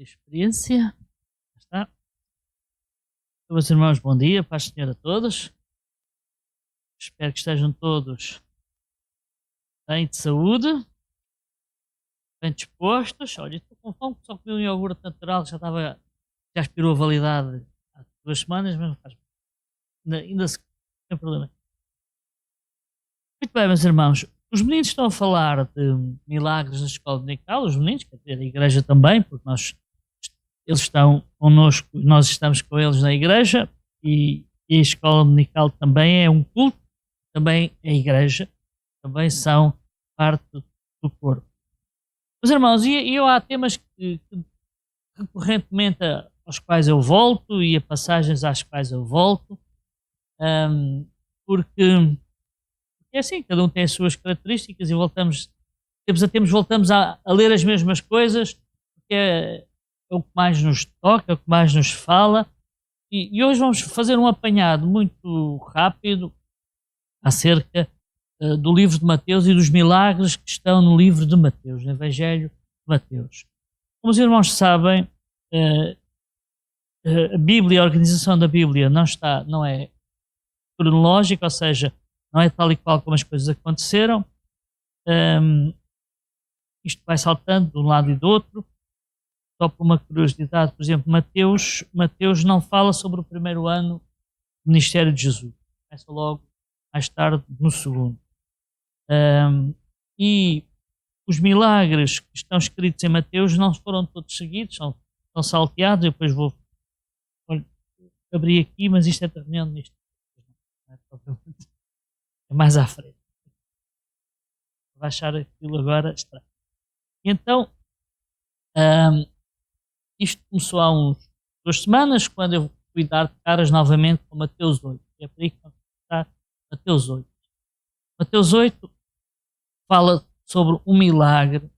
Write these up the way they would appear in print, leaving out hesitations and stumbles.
Experiência. Está. Meus irmãos, bom dia, paz do Senhor a todos. Espero que estejam todos bem de saúde, bem dispostos. Olha, estou com fome, só comi um iogurte natural, já expirou a validade há 2 semanas, mas não faz ainda sem problema. Muito bem, meus irmãos, os meninos estão a falar de milagres na escola dominical, os meninos, quer dizer, a igreja também, porque eles estão connosco, nós estamos com eles na igreja, e a escola dominical também é um culto, também é a igreja, também são parte do corpo. Meus irmãos, e há temas que recorrentemente aos quais eu volto e a passagens às quais eu volto, porque é assim, cada um tem as suas características e voltamos a ler as mesmas coisas, porque é o que mais nos toca, é o que mais nos fala, e hoje vamos fazer um apanhado muito rápido acerca do livro de Mateus e dos milagres que estão no livro de Mateus, no Evangelho de Mateus. Como os irmãos sabem, a Bíblia, a organização da Bíblia não é cronológica, ou seja, não é tal e qual como as coisas aconteceram. Isto vai saltando de um lado e do outro. Só por uma curiosidade, por exemplo, Mateus não fala sobre o primeiro ano do ministério de Jesus. Começa logo mais tarde no segundo. E os milagres que estão escritos em Mateus não foram todos seguidos, são salteados. Eu depois vou abrir aqui, mas isto é da reunião de ministério. É mais à frente. Vou achar aquilo agora estranho. Então, isto começou há 2 semanas, quando eu fui dar caras novamente com Mateus 8. É por aí que vamos começar Mateus 8. Mateus 8 fala sobre um milagre.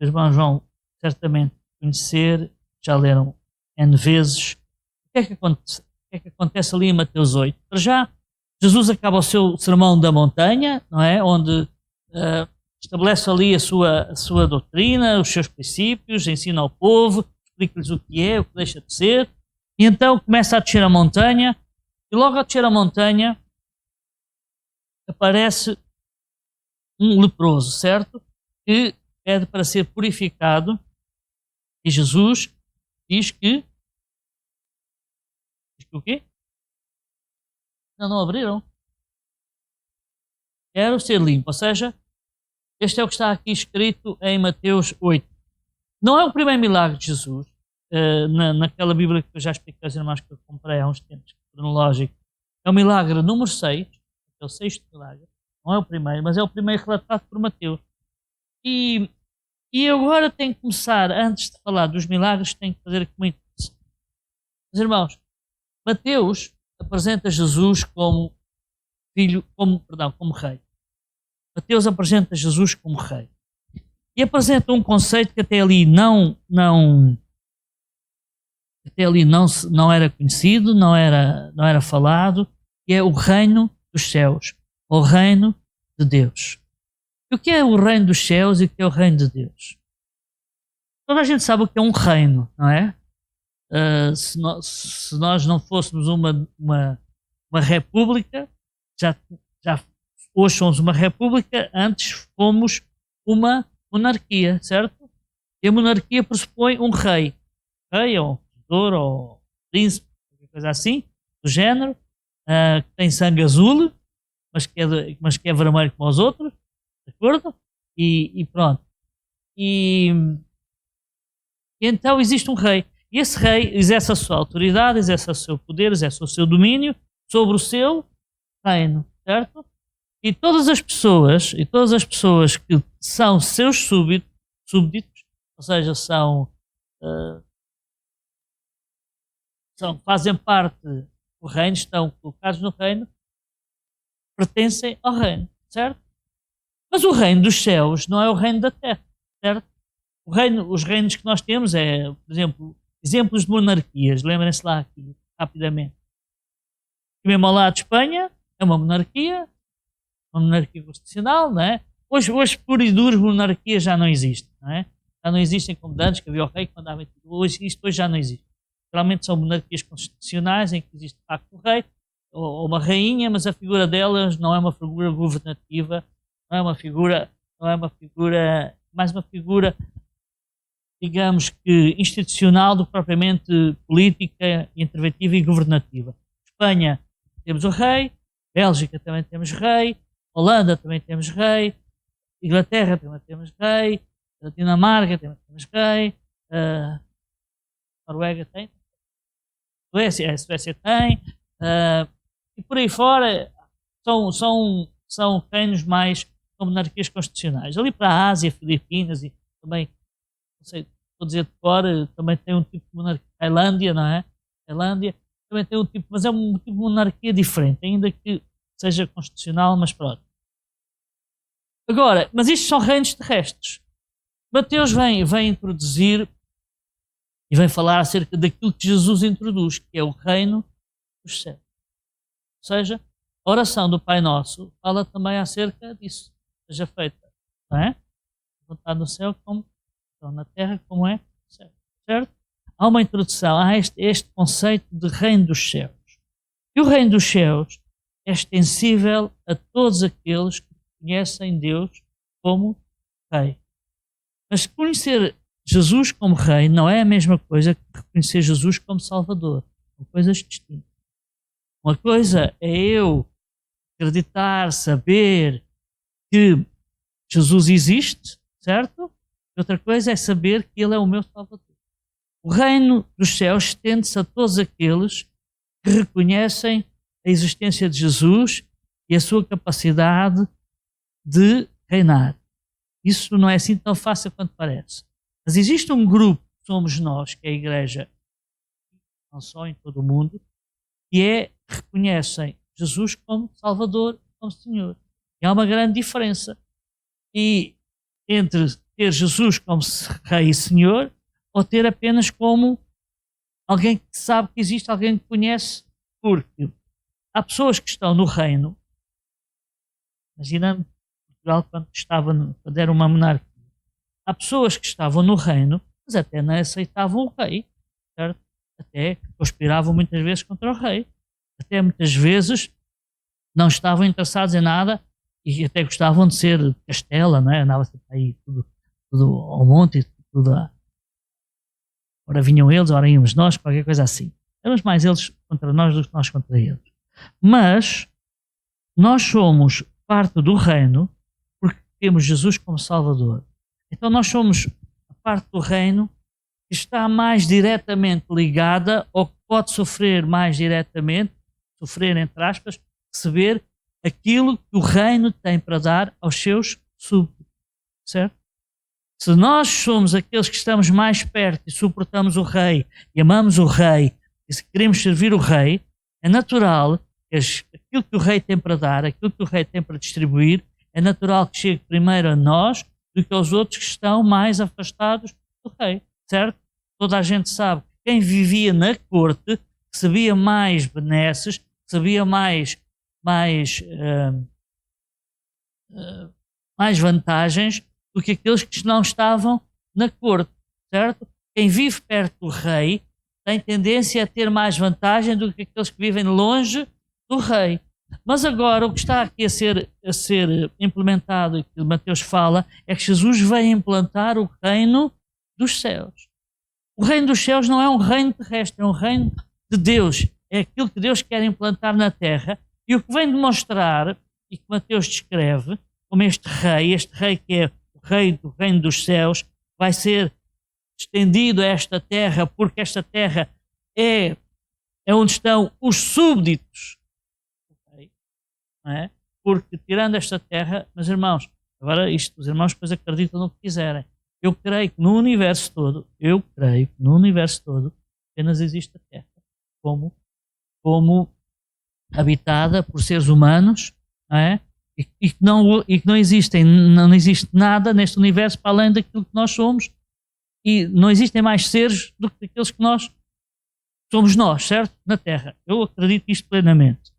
Os irmãos vão certamente conhecer, já leram N vezes. O que é que acontece ali em Mateus 8? Para já, Jesus acaba o seu sermão da montanha, não é? Onde estabelece ali a sua doutrina, os seus princípios, ensina ao povo, explica-lhes o que é, o que deixa de ser, e então começa a descer a montanha, e logo a descer a montanha aparece um leproso, certo? Que pede para ser purificado, e Jesus diz que o quê? Não abriram. Quero ser limpo, ou seja, este é o que está aqui escrito em Mateus 8. Não é o primeiro milagre de Jesus, naquela Bíblia que eu já expliquei aos irmãos que eu comprei há uns tempos, cronológico. É o milagre número 6, é o 6º milagre. Não é o primeiro, mas é o primeiro relatado por Mateus. E agora tenho que começar, antes de falar dos milagres, tenho que fazer aqui muito isso. Meus irmãos, Mateus apresenta Jesus como rei. Mateus apresenta Jesus como rei. E apresenta um conceito que até ali não era conhecido, não era falado, que é o reino dos céus, o reino de Deus. E o que é o reino dos céus e o que é o reino de Deus? Toda a gente sabe o que é um reino, não é? Se nós não fôssemos uma república, já hoje somos uma república, antes fomos uma monarquia, certo? E a monarquia pressupõe um rei ou um imperador ou príncipe, qualquer coisa assim, do género, que tem sangue azul, mas que é vermelho como os outros, de acordo? E pronto. E então existe um rei. E esse rei exerce a sua autoridade, exerce o seu poder, exerce o seu domínio sobre o seu reino, certo? E todas as pessoas que são seus súbditos, ou seja, fazem parte do reino, estão colocados no reino, pertencem ao reino, certo? Mas o reino dos céus não é o reino da terra, certo? Os reinos que nós temos por exemplo, exemplos de monarquias, lembrem-se lá aqui, rapidamente. E mesmo ao lado de Espanha, é uma monarquia constitucional, não é? Hoje pura e dura monarquia já não existe, não é? Já não existem como de antes, que havia o rei que mandava em tudo. Hoje já não existe. Geralmente são monarquias constitucionais em que existe de facto o rei ou uma rainha, mas a figura delas não é uma figura governativa, não é uma figura, mais uma figura, digamos que institucional do que propriamente política, interventiva e governativa. Espanha temos o rei, Bélgica também temos rei, Holanda também temos rei, Inglaterra também temos rei, Dinamarca também temos rei, Noruega tem, a Suécia tem, e por aí fora são reinos mais com monarquias constitucionais. Ali para a Ásia, Filipinas e também, não sei, vou dizer de fora, também tem um tipo de monarquia. Tailândia, não é? Tailândia também tem um tipo, mas é um tipo de monarquia diferente, ainda que seja constitucional, mas pronto. Agora, mas isto são reinos terrestres. Mateus vem introduzir e vem falar acerca daquilo que Jesus introduz, que é o reino dos céus. Ou seja, a oração do Pai Nosso fala também acerca disso. Seja feita, não é? Vontade no céu como na terra, como é no céu. Certo? Há uma introdução a este conceito de reino dos céus. E o reino dos céus é extensível a todos aqueles que conhecem Deus como Rei. Mas conhecer Jesus como Rei não é a mesma coisa que reconhecer Jesus como Salvador. São coisas distintas. Uma coisa é eu acreditar, saber que Jesus existe, certo? Outra coisa é saber que Ele é o meu Salvador. O reino dos céus estende-se a todos aqueles que reconhecem a existência de Jesus e a sua capacidade de reinar. Isso não é assim tão fácil quanto parece. Mas existe um grupo, que somos nós, que é a Igreja, não só em todo o mundo, que reconhecem Jesus como Salvador, como Senhor. E há uma grande diferença entre ter Jesus como Rei e Senhor ou ter apenas como alguém que sabe que existe, alguém que conhece, porque há pessoas que estão no reino, imaginando Portugal quando era uma monarquia, há pessoas que estavam no reino, mas até não aceitavam o rei, certo? Até conspiravam muitas vezes contra o rei, até muitas vezes não estavam interessados em nada e até gostavam de ser Castela, não é? Andava aí tudo ao monte, tudo ora vinham eles, ora íamos nós, qualquer coisa assim. Éramos mais eles contra nós do que nós contra eles. Mas nós somos parte do reino porque temos Jesus como Salvador. Então nós somos a parte do reino que está mais diretamente ligada ou que pode sofrer mais diretamente, sofrer entre aspas, receber aquilo que o reino tem para dar aos seus súbditos, certo? Se nós somos aqueles que estamos mais perto e suportamos o rei e amamos o rei e se queremos servir o rei, é natural que aquilo que o rei tem para dar, aquilo que o rei tem para distribuir, é natural que chegue primeiro a nós do que aos outros que estão mais afastados do rei, certo? Toda a gente sabe que quem vivia na corte recebia mais benesses, recebia mais vantagens do que aqueles que não estavam na corte, certo? Quem vive perto do rei tem tendência a ter mais vantagem do que aqueles que vivem longe do rei. Mas agora o que está aqui a ser implementado, e que Mateus fala, é que Jesus veio implantar o reino dos céus. O reino dos céus não é um reino terrestre, é um reino de Deus. É aquilo que Deus quer implantar na terra. E o que vem demonstrar, e que Mateus descreve, como este rei que é o rei do reino dos céus, vai ser estendido a esta terra, porque esta terra é onde estão os súbditos. Não é? Porque tirando esta terra, meus irmãos, agora os irmãos depois acreditam no que quiserem. Eu creio que no universo todo, apenas existe a terra como habitada por seres humanos, não é? E que não existe nada neste universo para além daquilo que nós somos, e não existem mais seres do que aqueles que nós somos nós, certo? Na Terra. Eu acredito isto plenamente.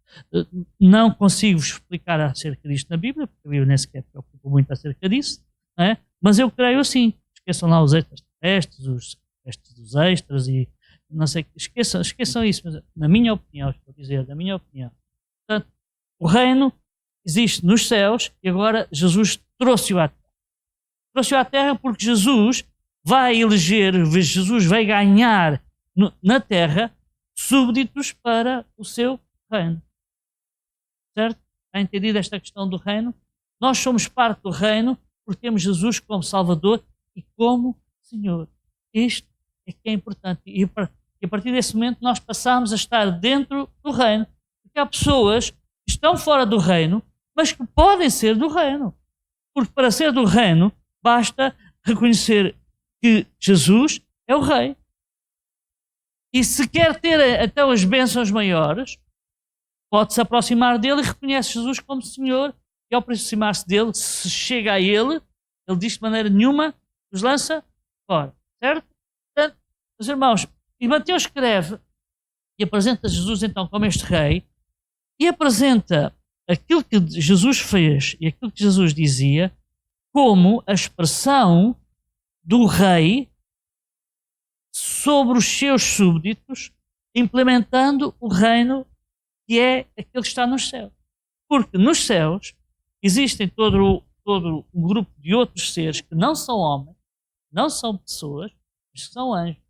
Não consigo vos explicar acerca disto na Bíblia, porque a Bíblia nem sequer preocupa muito acerca disso, não é? Mas eu creio assim, esqueçam lá os extraterrestres, os extras dos extras e não sei, esqueçam isso, mas na minha opinião, estou a dizer, na minha opinião. Portanto, o reino existe nos céus e agora Jesus trouxe-o à terra. Trouxe-o à terra porque Jesus vai eleger, Jesus vai ganhar na terra súbditos para o seu reino. Certo? Está entendido esta questão do reino? Nós somos parte do reino porque temos Jesus como Salvador e como Senhor. Isto é que é importante. E a partir desse momento nós passamos a estar dentro do reino. Porque há pessoas que estão fora do reino, mas que podem ser do reino. Porque para ser do reino basta reconhecer que Jesus é o Rei. E se quer ter até as bênçãos maiores, pode-se aproximar dele e reconhece Jesus como Senhor. E ao aproximar-se dele, se chega a ele diz de maneira nenhuma, os lança fora. Certo? Portanto, meus irmãos, e Mateus escreve e apresenta Jesus então como este Rei e apresenta aquilo que Jesus fez e aquilo que Jesus dizia como a expressão do Rei sobre os seus súbditos, implementando o reino que é aquele que está nos céus. Porque nos céus existem todo um grupo de outros seres que não são homens, não são pessoas, mas são anjos,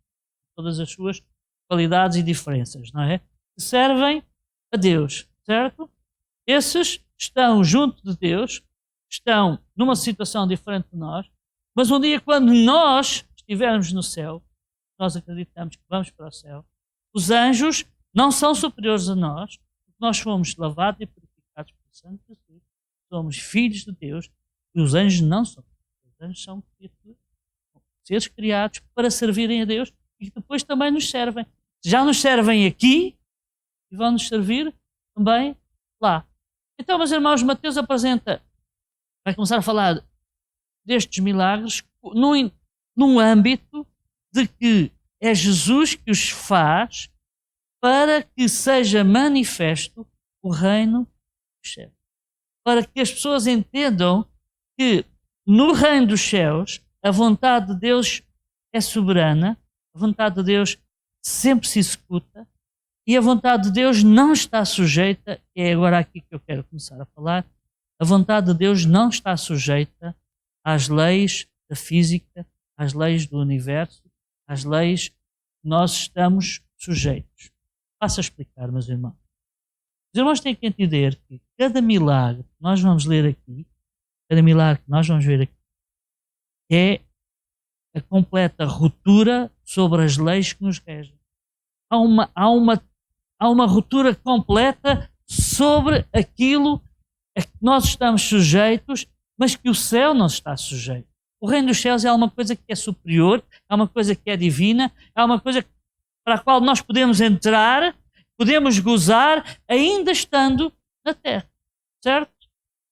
todas as suas qualidades e diferenças, não é? Que servem a Deus, certo? Esses estão junto de Deus, estão numa situação diferente de nós, mas um dia quando nós estivermos no céu, nós acreditamos que vamos para o céu, os anjos não são superiores a nós, porque nós fomos lavados e purificados pelo Santo Jesus, somos filhos de Deus, e os anjos não são. Os anjos são seres criados para servirem a Deus e que depois também nos servem. Já nos servem aqui e vão nos servir também lá. Então, meus irmãos, Mateus vai começar a falar destes milagres num âmbito de que é Jesus que os faz para que seja manifesto o reino dos céus. Para que as pessoas entendam que no reino dos céus a vontade de Deus é soberana, a vontade de Deus sempre se executa e a vontade de Deus não está sujeita, é agora aqui que eu quero começar a falar, a vontade de Deus não está sujeita às leis da física, às leis do universo, às leis que nós estamos sujeitos. Passo a explicar, meus irmãos. Os irmãos têm que entender que cada milagre que nós vamos ler aqui, cada milagre que nós vamos ver aqui, é a completa ruptura sobre as leis que nos regem. Há uma ruptura completa sobre aquilo a que nós estamos sujeitos, mas que o céu não está sujeito. O reino dos céus é uma coisa que é superior, é uma coisa que é divina, é uma coisa para a qual nós podemos entrar, podemos gozar, ainda estando na terra. Certo?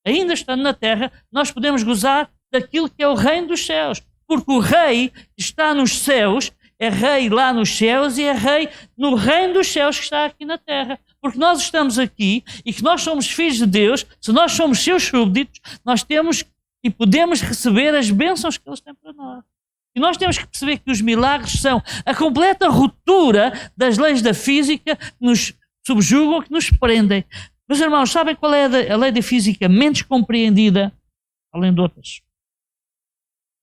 Ainda estando na terra, nós podemos gozar daquilo que é o reino dos céus. Porque o rei que está nos céus é rei lá nos céus e é rei no reino dos céus que está aqui na terra. Porque nós estamos aqui e que nós somos filhos de Deus, se nós somos seus súbditos, nós temos e podemos receber as bênçãos que Ele tem para nós. E nós temos que perceber que os milagres são a completa ruptura das leis da física que nos subjugam, que nos prendem. Meus irmãos, sabem qual é a lei da física menos compreendida, além de outras?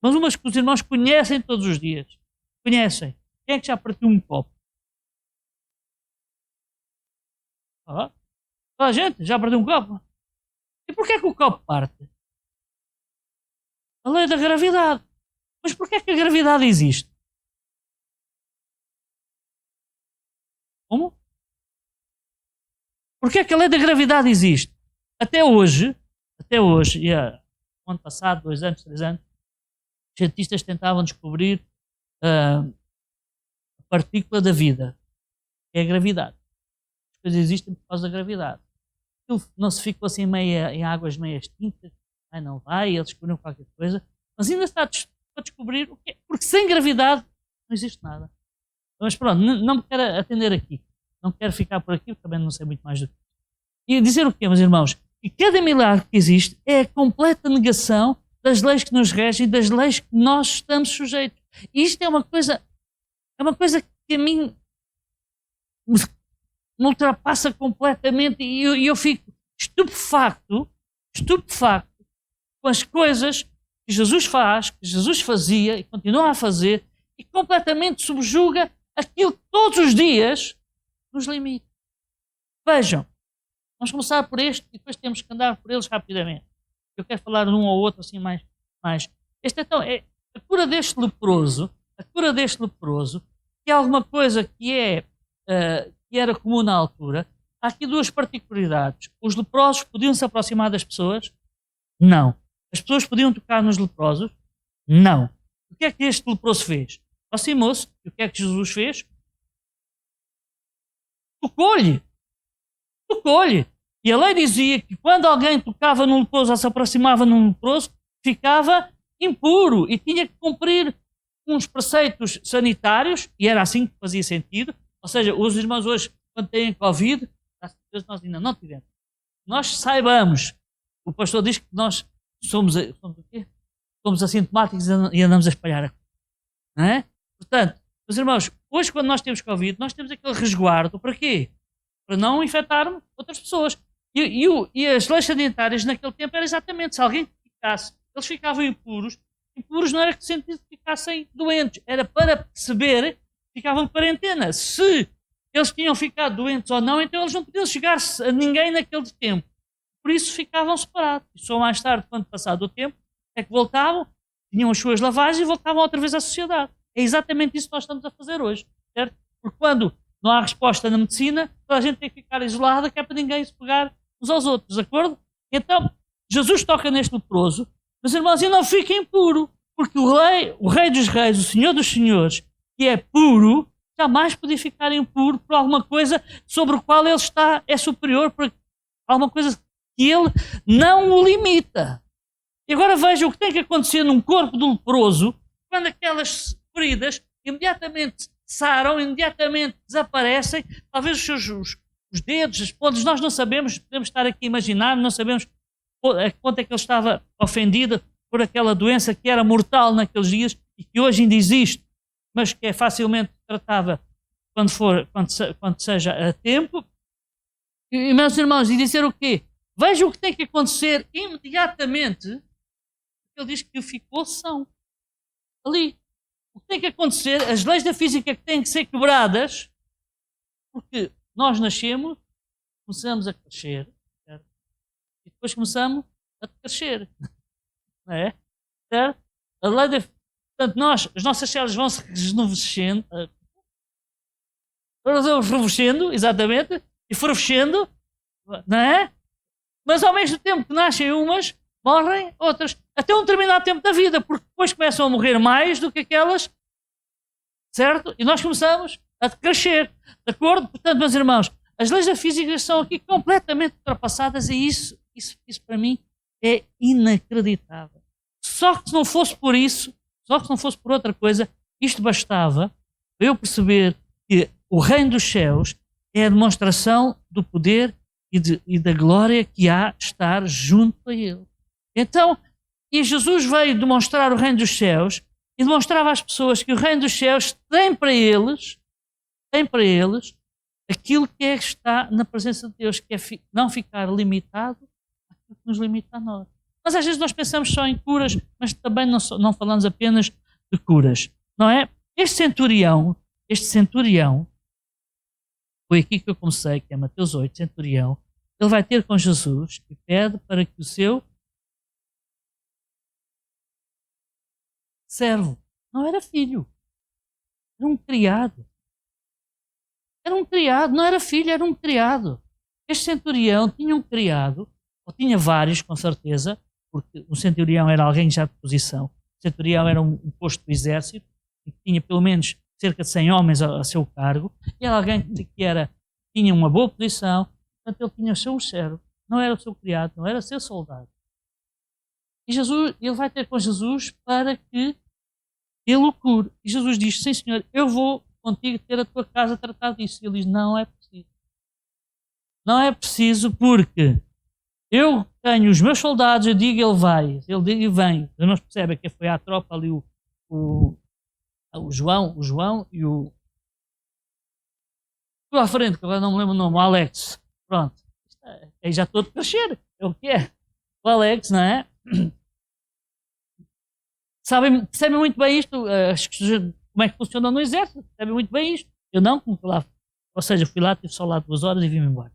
Mas umas que os irmãos conhecem todos os dias. Conhecem. Quem é que já partiu um copo? Toda a gente já partiu um copo. E porquê é que o copo parte? A lei da gravidade. Mas porquê é que a gravidade existe? Como? Porquê é que a lei da gravidade existe? Até hoje, ano passado, 2 anos, 3 anos, os cientistas tentavam descobrir a partícula da vida, que é a gravidade. As coisas existem por causa da gravidade. Aquilo não se ficou assim em águas meio extintas, não vai, eles descobriram qualquer coisa, mas ainda está a descobrir o quê? Porque sem gravidade não existe nada. Mas pronto, não me quero atender aqui. Não quero ficar por aqui, também não sei muito mais do que isso. E dizer o quê, meus irmãos? Que cada milagre que existe é a completa negação das leis que nos regem e das leis que nós estamos sujeitos. E isto é uma coisa que a mim me ultrapassa completamente e eu fico estupefacto com as coisas que Jesus faz, que Jesus fazia e continua a fazer e completamente subjuga aquilo que todos os dias nos limita. Vejam, vamos começar por este e depois temos que andar por eles rapidamente. Eu quero falar de um ou outro assim mais. Este então é a cura deste leproso, que é alguma coisa que era comum na altura. Há aqui duas particularidades. Os leprosos podiam se aproximar das pessoas? Não. As pessoas podiam tocar nos leprosos? Não. O que é que este leproso fez? Aproximou-se. E o que é que Jesus fez? Tocou-lhe. E a lei dizia que quando alguém tocava num leproso ou se aproximava num leproso, ficava impuro e tinha que cumprir uns preceitos sanitários, e era assim que fazia sentido. Ou seja, os irmãos hoje, quando têm Covid, nós ainda não tivemos. Nós saibamos, o pastor diz que nós somos o quê? Somos assintomáticos e andamos a espalhar. Não é? Portanto, meus irmãos, hoje quando nós temos Covid, nós temos aquele resguardo. Para quê? Para não infectarmos outras pessoas. E as leis sanitárias naquele tempo era exatamente, se alguém ficasse, eles ficavam impuros. Impuros não era que sentido que ficassem doentes, era para perceber que ficavam de quarentena. Se eles tinham ficado doentes ou não, então eles não podiam chegar a ninguém naquele tempo. Por isso ficavam separados. E só mais tarde, quando passado o tempo, é que voltavam, tinham as suas lavagens e voltavam outra vez à sociedade. É exatamente isso que nós estamos a fazer hoje, certo? Porque quando não há resposta na medicina, toda a gente tem que ficar isolada, que é para ninguém se pegar uns aos outros, de acordo? Então, Jesus toca neste leproso, mas irmãos, e não fica impuro, porque o rei dos reis, o senhor dos senhores, que é puro, jamais podia ficar impuro por alguma coisa sobre o qual ele é superior, por alguma coisa que ele não o limita. E agora veja o que tem que acontecer num corpo do leproso, quando aquelas feridas imediatamente saram, imediatamente desaparecem, talvez os dedos, as pontas, nós não sabemos, podemos estar aqui a imaginar, não sabemos a que ponto é que ele estava ofendido por aquela doença que era mortal naqueles dias e que hoje ainda existe, mas que é facilmente tratável quando seja a tempo. E, meus irmãos, e dizer o quê? Veja o que tem que acontecer imediatamente. Ele diz que ficou são. Ali. O que tem que acontecer, as leis da física que têm que ser quebradas, porque nós nascemos, começamos a crescer, certo? E depois começamos a crescer. Não é? Certo? A lei da... Portanto, as nossas células vão se revescendo, exatamente, e florescendo, não é? Mas ao mesmo tempo que nascem umas, morrem outras, até um determinado tempo da vida, porque depois começam a morrer mais do que aquelas, certo? E nós começamos a crescer, de acordo? Portanto, meus irmãos, as leis da física são aqui completamente ultrapassadas e isso para mim é inacreditável. Só que se não fosse por isso, só que se não fosse por outra coisa, isto bastava para eu perceber que o reino dos céus é a demonstração do poder e da glória que há estar junto a ele. Então, e Jesus veio demonstrar o reino dos céus e demonstrava às pessoas que o reino dos céus tem para eles aquilo que é que está na presença de Deus, que é não ficar limitado àquilo que nos limita a nós. Mas às vezes nós pensamos só em curas, mas também não falamos apenas de curas, não é? Este centurião, foi aqui que eu comecei, que é Mateus 8, centurião, ele vai ter com Jesus e pede para que o seu servo, não era filho, era um criado. Era um criado, não era filho, era um criado. Este centurião tinha um criado, ou tinha vários, com certeza, porque o centurião era alguém já de posição. O centurião era um posto do exército, e tinha pelo menos cerca de 100 homens a seu cargo, e era alguém que tinha uma boa posição, portanto ele tinha o seu servo, não era o seu criado, não era o seu soldado. E ele vai ter com Jesus para que ele o cure. E Jesus diz, sim senhor, eu vou contigo ter a tua casa tratar disso. E ele diz, não é preciso. Não é preciso porque Eu tenho os meus soldados, eu digo ele vai, ele diz e vem. Os irmãos percebem que foi à tropa ali o João e o à frente, que agora não me lembro o nome, o Alex. Pronto. É já estou a crescer. É o que é. O Alex, não é? Percebem muito bem isto, como é que funciona no exército, percebem muito bem isto. Eu não, como fui lá. Ou seja, fui lá, estive só lá 2 horas e vim-me embora.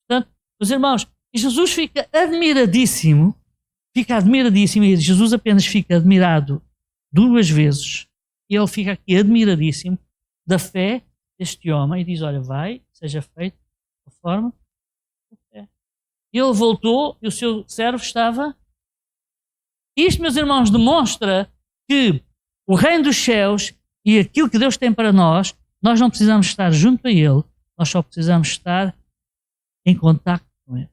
Portanto, meus irmãos, Jesus fica admiradíssimo, e Jesus apenas fica admirado 2 vezes, e ele fica aqui admiradíssimo da fé deste homem, e diz, olha, vai, seja feito da forma da fé. Ele voltou, e o seu servo estava... Isto, meus irmãos, demonstra que o reino dos céus e aquilo que Deus tem para nós não precisamos estar junto a Ele, nós só precisamos estar em contato com Ele.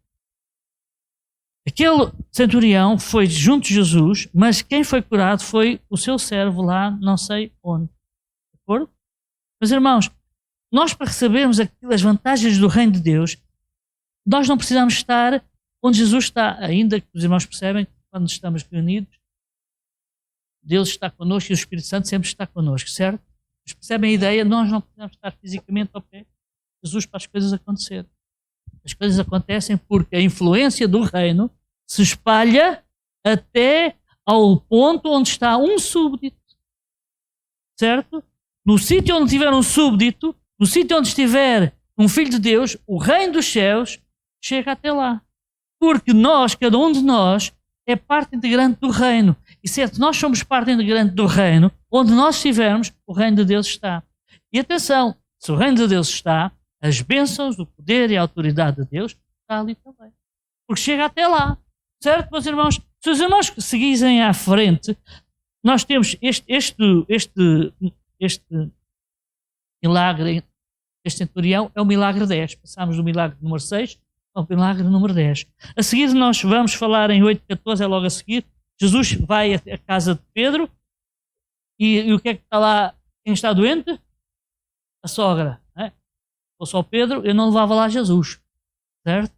Aquele centurião foi junto de Jesus, mas quem foi curado foi o seu servo lá, não sei onde. De acordo? Meus irmãos, nós para recebermos as vantagens do reino de Deus, nós não precisamos estar onde Jesus está, ainda que os irmãos percebem quando estamos reunidos, Deus está connosco e o Espírito Santo sempre está connosco, certo? Mas percebem a ideia? Nós não precisamos estar fisicamente ao pé de Jesus para as coisas acontecerem. As coisas acontecem porque a influência do reino se espalha até ao ponto onde está um súbdito, certo? No sítio onde tiver um súbdito, no sítio onde estiver um filho de Deus, o reino dos céus chega até lá. Porque nós, cada um de nós, é parte integrante do reino. E se nós somos parte integrante do reino, onde nós estivermos, o reino de Deus está. E atenção, se o reino de Deus está, as bênçãos, o poder e a autoridade de Deus está ali também. Porque chega até lá. Certo, meus irmãos? Se os irmãos seguissem à frente, nós temos este milagre, este centurião é o milagre 10. Passamos do milagre número 6 ao milagre número 10. A seguir nós vamos falar em 8:14, é logo a seguir. Jesus vai à casa de Pedro e o que é que está lá? Quem está doente? A sogra. Não é? Ou só Pedro, eu não levava lá Jesus. Certo?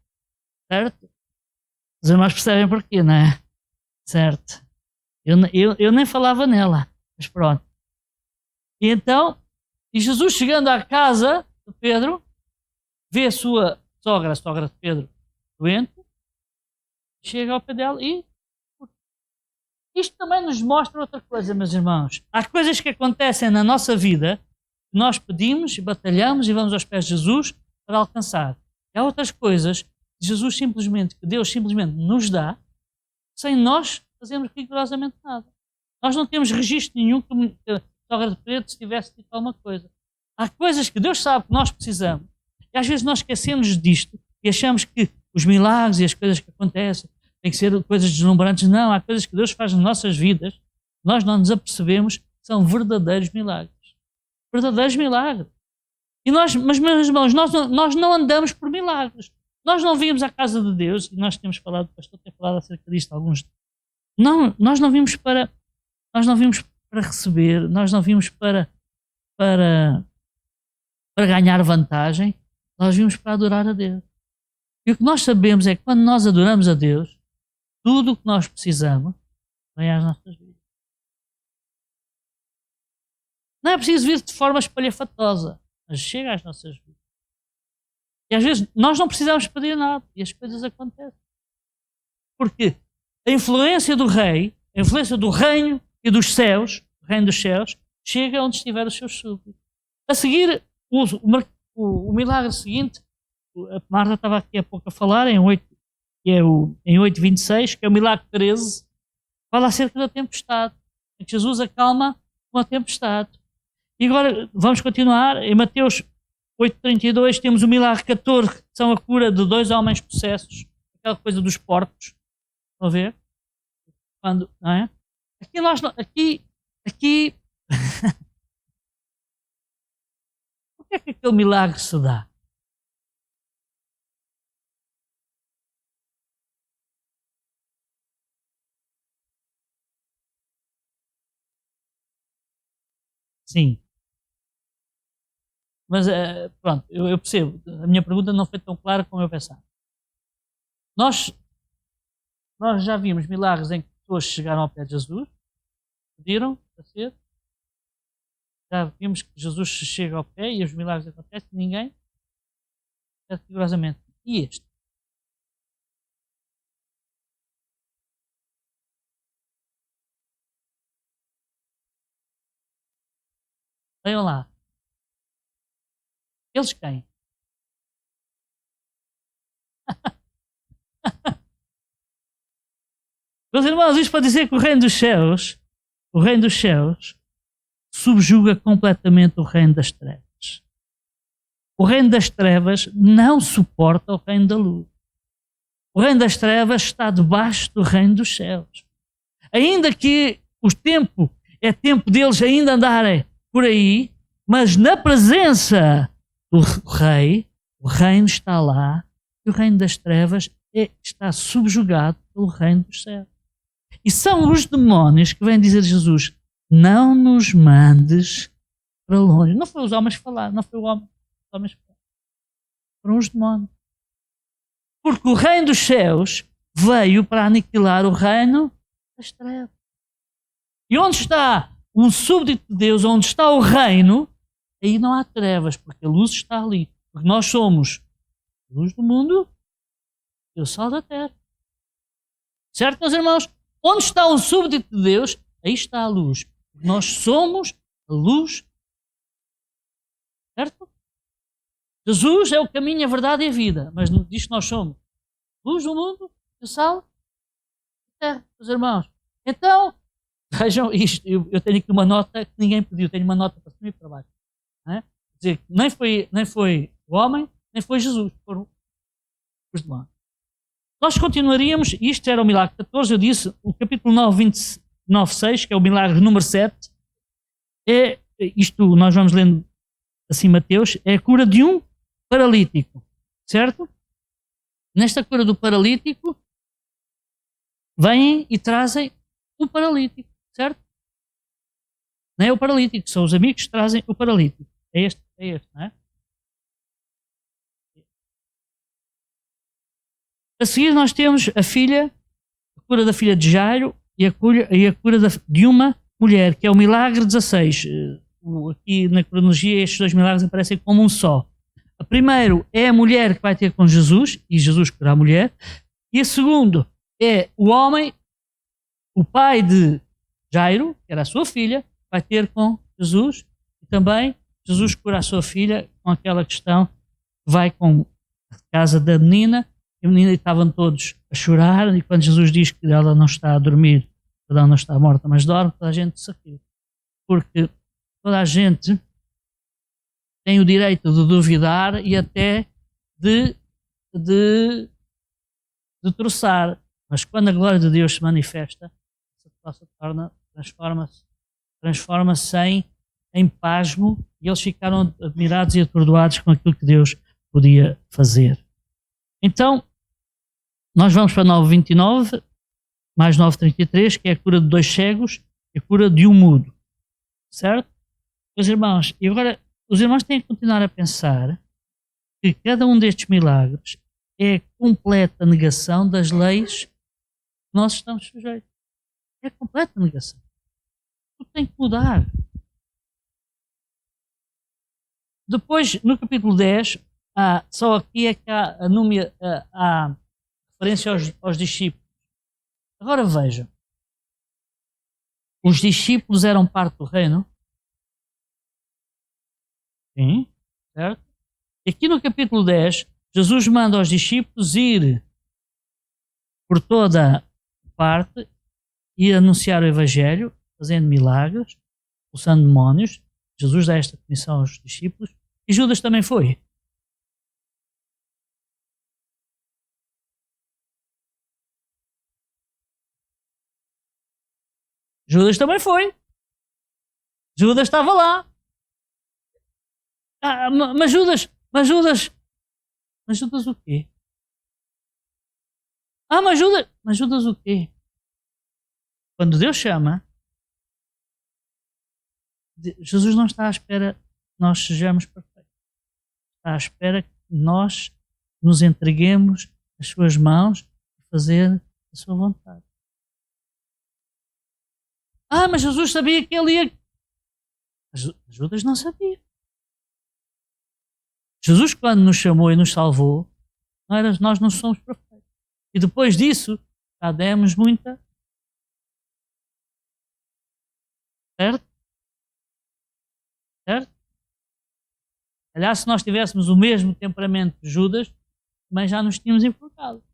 Certo? Os irmãos percebem porquê, não é? Certo. Eu nem falava nela, mas pronto. E então, Jesus chegando à casa de Pedro, vê a sua sogra, a sogra de Pedro, doente, chega ao pé dela e... Isto também nos mostra outra coisa, meus irmãos. Há coisas que acontecem na nossa vida que nós pedimos, batalhamos e vamos aos pés de Jesus para alcançar. E há outras coisas que Deus simplesmente nos dá, sem nós fazermos rigorosamente nada. Nós não temos registro nenhum que a sogra de Pedro se tivesse dito alguma coisa. Há coisas que Deus sabe que nós precisamos. E às vezes nós esquecemos disto e achamos que os milagres e as coisas que acontecem têm que ser coisas deslumbrantes. Não, há coisas que Deus faz nas nossas vidas, nós não nos apercebemos que são verdadeiros milagres. Verdadeiros milagres. Mas, meus irmãos, nós não andamos por milagres. Nós não vimos à casa de Deus, e nós temos falado, o pastor tem falado acerca disto alguns. Não, nós não vimos para receber, nós não vimos para ganhar vantagem, nós vimos para adorar a Deus. E o que nós sabemos é que quando nós adoramos a Deus, tudo o que nós precisamos vem às nossas vidas. Não é preciso vir de forma espalhafatosa, mas chega às nossas vidas. E às vezes nós não precisamos pedir nada e as coisas acontecem. Porque a influência do rei, a influência do reino e dos céus, o reino dos céus, chega onde estiver os seus súbditos. A seguir, o milagre seguinte, a Marta estava aqui há pouco a falar, em 8:26, que é o milagre 13, fala acerca da tempestade, em que Jesus acalma uma tempestade. E agora vamos continuar, em Mateus 8:32 temos o milagre 14, que são a cura de 2 homens possessos, aquela coisa dos porcos, estão a ver? Quando, não é? Aqui por que é que aquele milagre se dá? Sim. Mas pronto, eu percebo. A minha pergunta não foi tão clara como eu pensava. Nós Nós já vimos milagres em que pessoas chegaram ao pé de Jesus, pediram para ser. Já vimos que Jesus chega ao pé e os milagres acontecem, ninguém pede rigorosamente. E este? Leiam lá. Eles quem? Meus irmãos, isto para dizer que o reino dos céus, subjuga completamente o reino das trevas. O reino das trevas não suporta o reino da luz. O reino das trevas está debaixo do reino dos céus. Ainda que o tempo é tempo deles ainda andarem por aí, mas na presença do rei, o reino está lá e o reino das trevas está subjugado pelo reino dos céus. E são os demónios que vêm dizer a Jesus: não nos mandes para longe. Não foi os homens que falaram, não foi os homens que falaram. Foram os demónios. Porque o reino dos céus veio para aniquilar o reino das trevas. E onde está um súbdito de Deus, onde está o reino, aí não há trevas, porque a luz está ali. Porque nós somos a luz do mundo e o sal da terra. Certo, meus irmãos? Onde está um súbdito de Deus, aí está a luz. Nós somos a luz. Certo? Jesus é o caminho, a verdade e a vida. Mas diz que nós somos luz do mundo e o sal da terra, meus irmãos. Então, vejam isto. Eu tenho aqui uma nota que ninguém pediu. Tenho uma nota para cima e para baixo. Não é? Quer dizer, nem foi o homem, nem foi Jesus. Foram os demónios. Nós continuaríamos, isto era o milagre 14, eu disse, o capítulo 9, 29, 6, que é o milagre número 7, isto nós vamos lendo assim Mateus, é a cura de um paralítico, certo? Nesta cura do paralítico, vêm e trazem o paralítico, certo? Não é o paralítico, são os amigos que trazem o paralítico. É este, não é? A seguir nós temos a cura da filha de Jairo e a cura de uma mulher, que é o milagre 16. Aqui na cronologia estes dois milagres aparecem como um só. O primeiro é a mulher que vai ter com Jesus, e Jesus cura a mulher. E o segundo é o homem, o pai de Jairo, que era a sua filha, vai ter com Jesus. E também Jesus cura a sua filha com aquela questão, vai com a casa da menina. E a menina estavam todos a chorar, e quando Jesus diz que ela não está a dormir, ela não está morta, mas dorme, toda a gente se ri. Porque toda a gente tem o direito de duvidar e até de troçar. Mas quando a glória de Deus se manifesta, essa troça transforma-se em pasmo, e eles ficaram admirados e atordoados com aquilo que Deus podia fazer. Então, nós vamos para 9:29, mais 9:33, que é a cura de 2 cegos e a cura de um mudo. Certo? Meus irmãos, e agora os irmãos têm que continuar a pensar que cada um destes milagres é completa negação das leis que nós estamos sujeitos. É completa negação. Tudo tem que mudar. Depois, no capítulo 10, só aqui é que há referência aos discípulos. Agora vejam. Os discípulos eram parte do reino? Sim, certo? E aqui no capítulo 10, Jesus manda aos discípulos ir por toda parte e anunciar o Evangelho, fazendo milagres, expulsando demónios. Jesus dá esta comissão aos discípulos. E Judas também foi. Judas também foi. Judas estava lá. Mas Judas o quê? Mas Judas o quê? Quando Deus chama, Jesus não está à espera que nós sejamos perfeitos. Está à espera que nós nos entreguemos às suas mãos e fazer a a sua vontade. Ah, mas Jesus sabia que ele ia... Judas não sabia. Jesus, quando nos chamou e nos salvou, nós não somos perfeitos. E depois disso, já demos muita... Certo? Certo? Aliás, se nós tivéssemos o mesmo temperamento de Judas, também já nos tínhamos enforcado.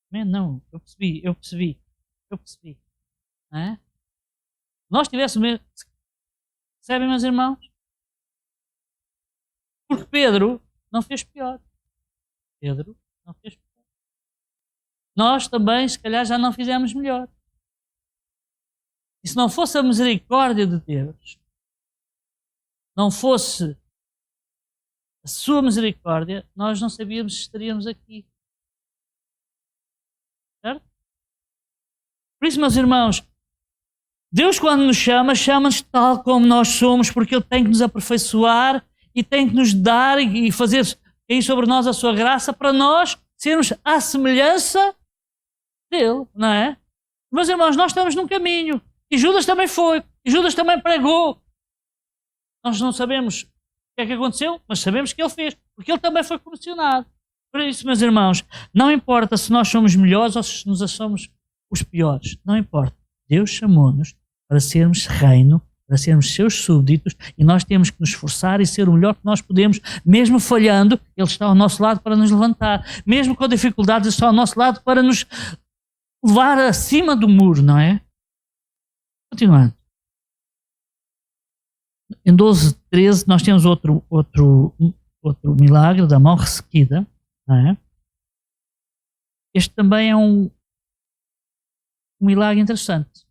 Não, eu percebi. Não é? Nós tivéssemos... Percebem, meus irmãos? Porque Pedro não fez pior. Nós também, se calhar, já não fizemos melhor. E se não fosse a misericórdia de Deus, não fosse a sua misericórdia, nós não sabíamos se estaríamos aqui. Certo? Por isso, meus irmãos, Deus, quando nos chama, chama-nos tal como nós somos, porque Ele tem que nos aperfeiçoar e tem que nos dar e fazer cair sobre nós a sua graça para nós sermos à semelhança dele, não é? Meus irmãos, nós estamos num caminho e Judas também foi, e Judas também pregou. Nós não sabemos o que é que aconteceu, mas sabemos que ele fez, porque ele também foi comissionado. Por isso, meus irmãos, não importa se nós somos melhores ou se nos achamos os piores, não importa. Deus chamou-nos para sermos reino, para sermos seus súbditos, e nós temos que nos esforçar e ser o melhor que nós podemos, mesmo falhando, Ele está ao nosso lado para nos levantar. Mesmo com dificuldades, Ele está ao nosso lado para nos levar acima do muro, não é? Continuando. Em 12:13 nós temos outro milagre da mão ressequida, não é? Este também é um milagre interessante.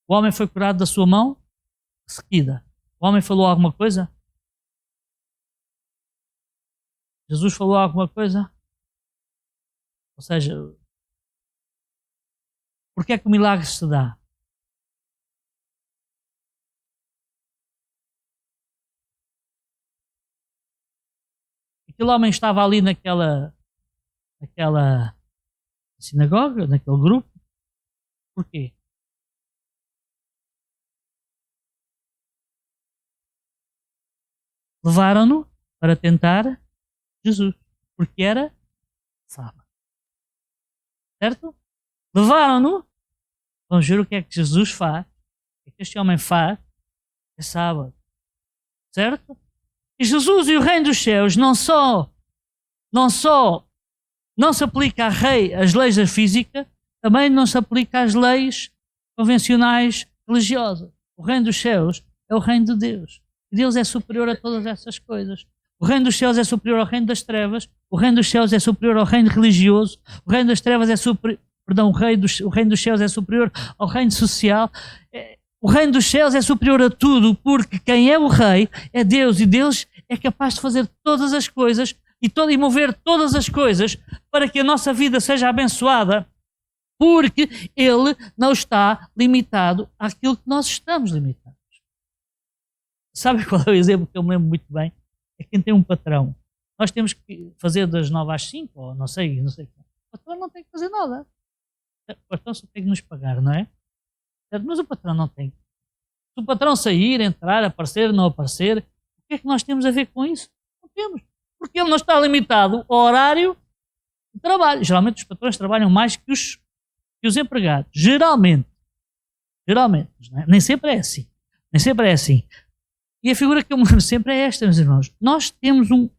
O homem foi curado da sua mão ressequida. O homem falou alguma coisa? Jesus falou alguma coisa? Ou seja, porque é que o milagre se dá? Aquele homem estava ali naquela sinagoga, naquele grupo. Porquê? Levaram-no para tentar Jesus, porque era sábado. Certo? Levaram-no. Vamos ver o que é que Jesus faz. O que este homem faz. É sábado. Certo? E Jesus e o reino dos céus não só não se aplica às leis da física, também não se aplica às leis convencionais religiosas. O reino dos céus é o reino de Deus. Deus é superior a todas essas coisas. O reino dos céus é superior ao reino das trevas. O reino dos céus é superior ao reino religioso. O reino das trevas é superior... Perdão, o reino dos céus é superior ao reino social. O reino dos céus é superior a tudo, porque quem é o rei é Deus, e Deus é capaz de fazer todas as coisas e mover todas as coisas para que a nossa vida seja abençoada, porque Ele não está limitado àquilo que nós estamos limitados. Sabe qual é o exemplo que eu me lembro muito bem? É quem tem um patrão. Nós temos que fazer das 9 às 5, ou não sei. O patrão não tem que fazer nada. O patrão só tem que nos pagar, não é? Mas o patrão não tem. Se o patrão sair, entrar, aparecer, não aparecer, o que é que nós temos a ver com isso? Não temos. Porque ele não está limitado ao horário de trabalho. Geralmente os patrões trabalham mais que os empregados. Geralmente. Não é? Nem sempre é assim. E a figura que eu me lembro sempre é esta, meus irmãos. Nós temos um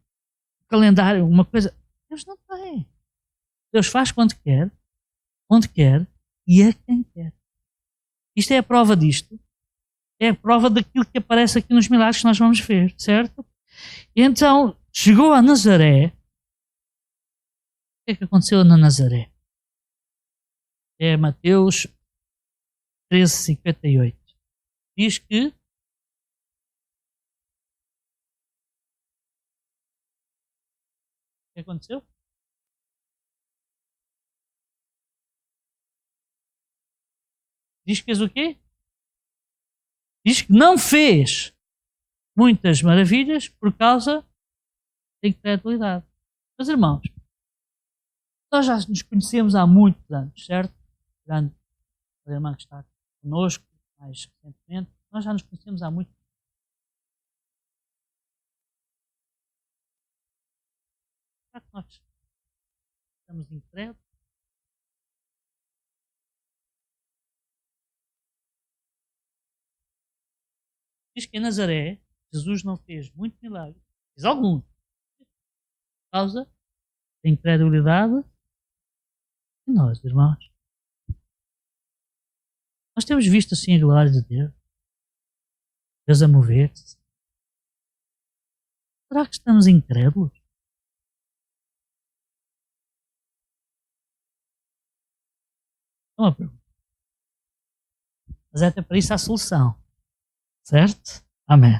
calendário, uma coisa. Deus não tem. Deus faz quando quer, onde quer e a quem quer. Isto é a prova disto. É a prova daquilo que aparece aqui nos milagres que nós vamos ver, certo? E então, chegou a Nazaré. O que é que aconteceu na Nazaré? É Mateus 13:58. Diz que o que aconteceu? Diz que fez o quê? Diz que não fez muitas maravilhas por causa da incredulidade. Meus irmãos, nós já nos conhecemos há muitos anos, certo? Grande a irmã que está connosco mais recentemente, nós já nos conhecemos há muito tempo. Será que nós estamos incrédulos? Diz que em Nazaré Jesus não fez muito milagre, fez alguns, por causa da incredulidade de nós, irmãos. Nós temos visto assim a glória de Deus, Deus a mover-se. Será que estamos incrédulos? É uma pergunta. Mas até para isso há solução. Certo? Amém.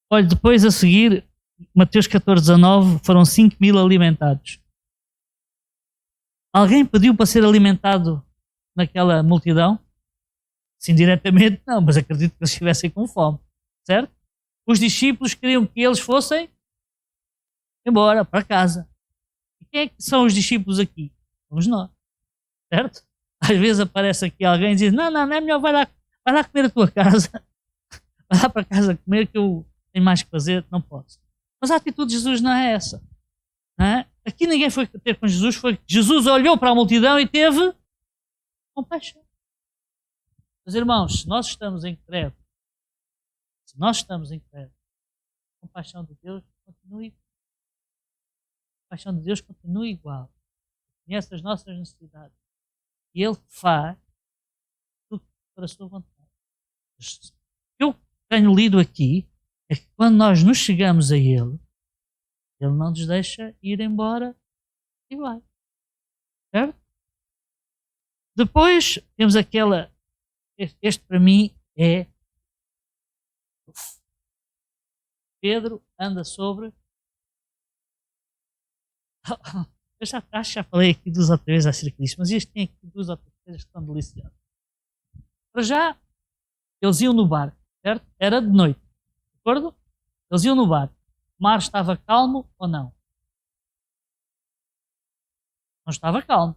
Olha, depois a seguir, Mateus 14:19, foram 5.000 alimentados. Alguém pediu para ser alimentado naquela multidão? Sim, diretamente não, mas acredito que eles estivessem com fome. Certo? Os discípulos queriam que eles fossem embora, para casa. E quem é que são os discípulos aqui? Somos nós. Certo? Às vezes aparece aqui alguém e diz, não, é melhor vai lá comer a tua casa. Vai lá para casa comer que eu tenho mais que fazer, não posso. Mas a atitude de Jesus não é essa. Não é? Aqui ninguém foi ter com Jesus, foi que Jesus olhou para a multidão e teve compaixão. Mas irmãos, se nós estamos em credo, a compaixão de Deus continua igual. A compaixão de Deus continua igual. Conhece as nossas necessidades. E Ele faz tudo para a sua vontade. Eu tenho lido aqui é que quando nós nos chegamos a Ele, Ele não nos deixa ir embora e vai. Certo? Depois temos aquela. Este para mim é. Pedro anda sobre. Eu acho que já falei aqui 2 ou 3 acerca disso, mas este tem aqui 2 ou 3 coisas que estão deliciosas. Para já, eles iam no barco, certo? Era de noite, de acordo? Eles iam no barco. O mar estava calmo ou não? Não estava calmo.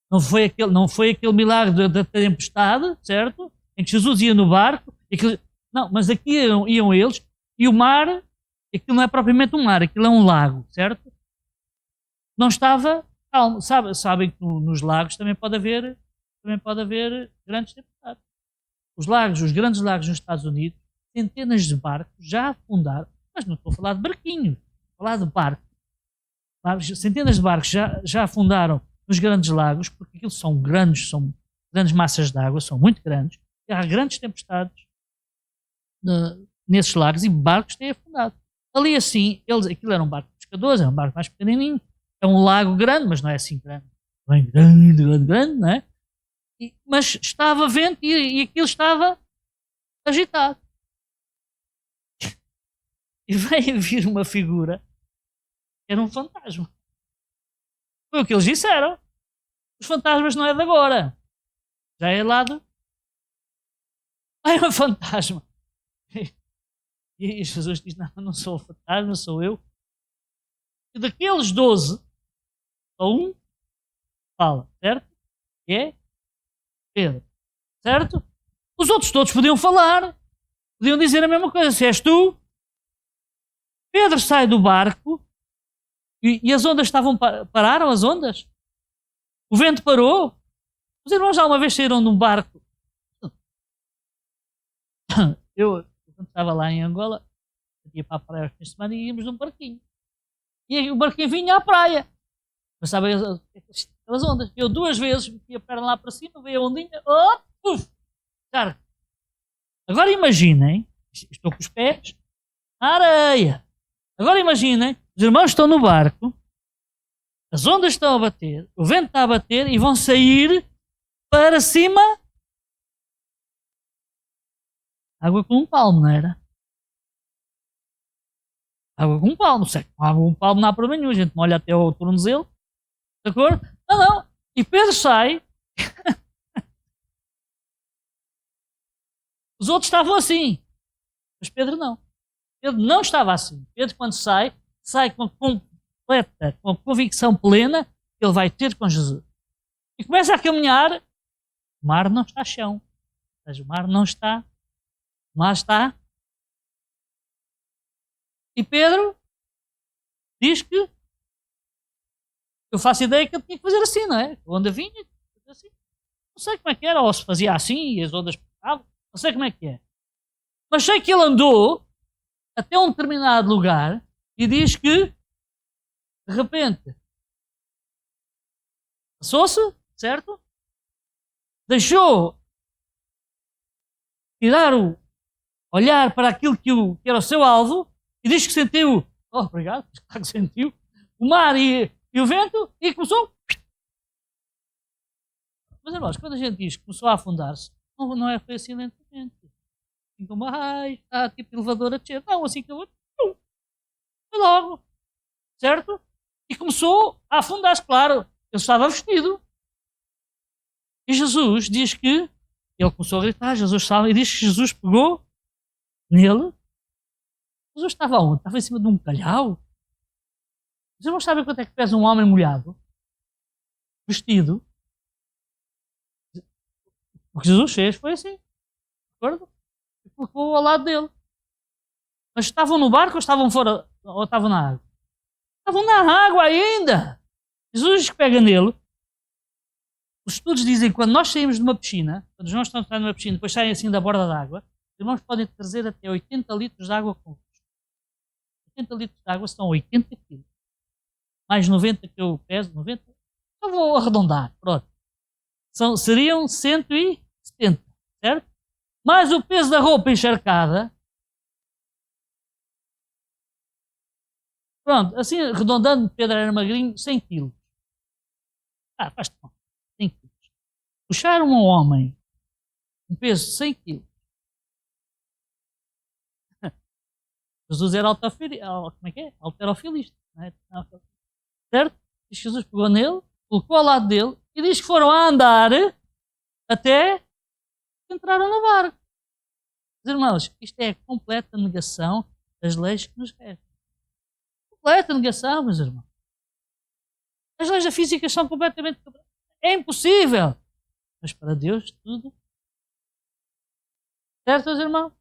Não foi aquele milagre da tempestade, certo? Em que Jesus ia no barco. Não, mas aqui iam eles e o mar, aquilo não é propriamente um mar, aquilo é um lago, certo? Não estava calmo. Sabem que nos lagos também pode haver grandes tempestades. Os grandes lagos nos Estados Unidos, centenas de barcos já afundaram, mas não estou a falar de barquinhos, estou a falar de barcos. Centenas de barcos já afundaram nos grandes lagos, porque aquilo são grandes massas de água, são muito grandes, e há grandes tempestades nesses lagos e barcos têm afundado. Ali assim, aquilo era um barco de pescadores, era um barco mais pequenininho, é um lago grande, mas não é assim grande, bem grande, não é? Mas estava vento e aquilo estava agitado. E veio vir uma figura, era um fantasma. Foi o que eles disseram. Os fantasmas não é de agora. Já é lá do... é um fantasma. E Jesus diz, não sou o fantasma, sou eu. E daqueles 12, só um fala, certo? Que é Pedro, certo? Os outros todos podiam falar, podiam dizer a mesma coisa. Se és tu, Pedro sai do barco e as ondas pararam as ondas? O vento parou? Os irmãos já uma vez saíram de um barco? Eu, quando estava lá em Angola, ia para a praia aos fins de semana e íamos num barquinho. E o barquinho vinha à praia. Mas sabe aquelas ondas? Eu 2 vezes meti a perna lá para cima, veio a ondinha, carga. Agora imaginem, estou com os pés na areia. Agora imaginem, os irmãos estão no barco, as ondas estão a bater, o vento está a bater e vão sair para cima. Água com um palmo, não era? Água com um palmo, certo? Com água com um palmo não há problema nenhum, a gente molha até o tornozelo, de acordo? Não. E Pedro sai. Os outros estavam assim, mas Pedro não. Pedro não estava assim. Pedro, quando sai com completa, com a convicção plena que ele vai ter com Jesus. E começa a caminhar, o mar não está chão. Ou seja, o mar não está, o mar está. E Pedro diz que eu faço ideia que eu tinha que fazer assim, não é? A onda vinha, assim. Não sei como é que era, ou se fazia assim e as ondas passavam, não sei como é que é. Mas sei que ele andou até um determinado lugar e diz que, de repente, passou-se, certo? Deixou tirar o olhar para aquilo que era o seu alvo e diz que sentiu, oh, obrigado, claro que sentiu, o mar e o vento e começou. Mas, irmãos, quando a gente diz que começou a afundar-se, não foi assim lentamente. Assim como, está tipo elevador a descer. Não, assim que eu foi logo, certo? E começou a afundar-se, claro. Ele estava vestido. E Jesus diz que, ele começou a gritar, Jesus estava, e diz que Jesus pegou nele. Jesus estava onde? Estava em cima de um calhau. Vocês não sabem quanto é que pesa um homem molhado, vestido. O que Jesus fez foi assim, de acordo? E colocou ao lado dele. Mas estavam no barco ou estavam fora, ou estavam na água? Estavam na água ainda. Jesus pega nele. Os estudos dizem que quando nós saímos de uma piscina, quando os irmãos estão a numa piscina, depois saem assim da borda da água, os irmãos podem trazer até 80 litros de água convosco. 80 litros de água são 80 quilos. Mais 90 que eu peso, 90. Eu vou arredondar, pronto. Seriam 170, certo? Mais o peso da roupa encharcada. Pronto, assim, arredondando, Pedro era magrinho, 100 quilos. Faz-te mal, 100 quilos. Puxar um homem, um peso de 100 quilos. Jesus era alterofilista, não é? Certo? E Jesus pegou nele, colocou ao lado dele e diz que foram a andar até entraram no barco. Meus irmãos, isto é a completa negação das leis que nos restam. Completa negação, meus irmãos. As leis da física são completamente... É impossível. Mas para Deus tudo. Certo, meus irmãos?